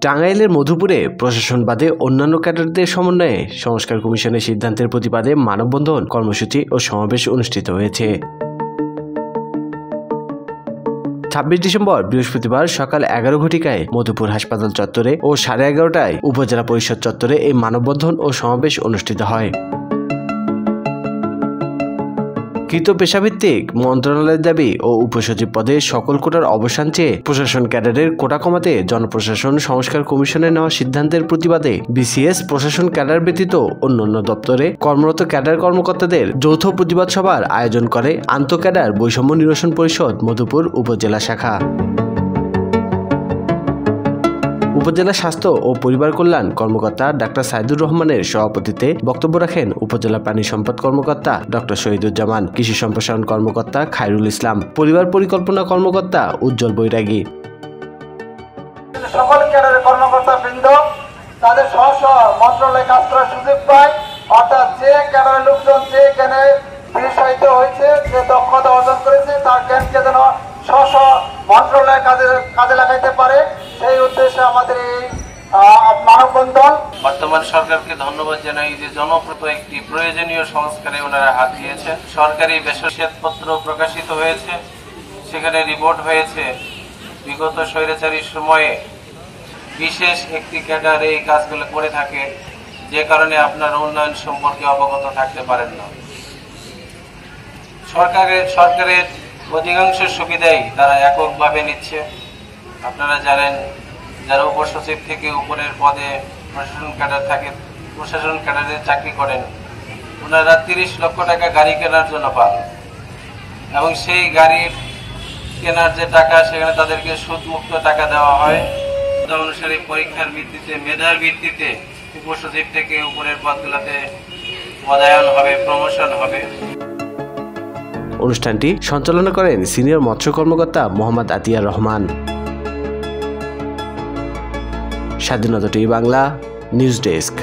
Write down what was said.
টাঙ্গাইলের মধুপুরে প্রশাসন বাদে অন্যান্য ক্যাডারদের সমন্বয়ে সংস্কার কমিশনের সিদ্ধান্তের প্রতিবাদে মানববন্ধন কর্মসূচি ও সমাবেশ অনুষ্ঠিত হয়েছে। 26 ডিসেম্বর বৃহস্পতিবার সকাল 11 ঘটিকায় মধুপুর হাসপাতাল চত্বরে ও 11:30টায় উপজেলা পরিষদ চত্বরে এই মানববন্ধন ও সমাবেশ অনুষ্ঠিত হয়। কৃত পেশাভিত্তিক মন্ত্রণালয়ের দাবি ও উপসচিব পদে সকল কোটার অবসান চেয়ে প্রশাসন ক্যাডারের কোটা কমাতে জনপ্রশাসন সংস্কার কমিশনের নেওয়া সিদ্ধান্তের প্রতিবাদে বিসিএস প্রশাসন ক্যাডার ব্যতীত অন্যান্য দপ্তরে কর্মরত ক্যাডার কর্মকর্তাদের যৌথ প্রতিবাদ সভার আয়োজন করে আন্তঃক্যাডার বৈষম্য নিরসন পরিষদ মধুপুর উপজেলা শাখা। উপজেলা স্বাস্থ্য ও পরিবার কল্যাণ কর্মকর্তা ডাক্তার সাইদুর রহমানের সভাপতিত্বে বক্তব্য রাখেন উপজেলা প্রাণী সম্পদ কর্মকর্তা ডক্টর শহীদুজ্জামান, কৃষি সম্প্রসারণ কর্মকর্তা খায়রুল ইসলাম, পরিবার পরিকল্পনা কর্মকর্তা উজ্জ্বল বৈরাগী। সকল ক্যাডারের কর্মকর্তাবৃন্দ তাদের স্ব মন্ত্রণালয়ে কাজ করার সুযোগ পায়, অর্থাৎ যে ক্যাডারের লোকজন যে জ্ঞানে বিশেষায়িত হয়েছে, যে দক্ষতা অর্জন করেছে তার জ্ঞানকে যেন স্ব মন্ত্রণালয়ে কাজে লাগাইতে পারে, সেই উদ্দেশ্যে আমাদের এই মানববন্ধন। বর্তমান সরকারকে ধন্যবাদ জানাই যে জনপ্রিয় একটি প্রয়োজনীয় সংস্কারে ওনারা হাত দিয়েছেন। সরকারি বেসরকারিপত্র প্রকাশিত হয়েছে, সেখানে রিপোর্ট হয়েছে বিগত স্বৈরাচারী সময়ে বিশেষ একটি ক্যাডার এই কাজগুলো করে থাকে, যে কারণে আপনার উন্নয়ন সম্পর্কে অবগত থাকতে পারেন না। সরকারের অধিকাংশ সুবিধাই তারা এককভাবে নিচ্ছে। আপনারা জানেন, যারা উপসচিব থেকে উপরের পদে প্রশাসন ক্যাডার থাকে, প্রশাসন ক্যাডারে চাকরি করেন, ওনারা 30 লক্ষ টাকা গাড়ি কেনার জন্য পান, এবং সেই গাড়ির কেনার যে টাকা সেখানে তাদেরকে সুদমুক্ত টাকা দেওয়া হয়। অনুসারে পরীক্ষার ভিত্তিতে, মেধার ভিত্তিতে উপসচিব থেকে উপরের পদগুলোতে পদায়ন হবে, প্রমোশন হবে। অনুষ্ঠানটি সঞ্চালনা করেন সিনিয়র মৎস্য কর্মকর্তা মোহাম্মদ আতিয়ার রহমান। স্বাধীনতা টিভি বাংলা নিউজ ডেস্ক।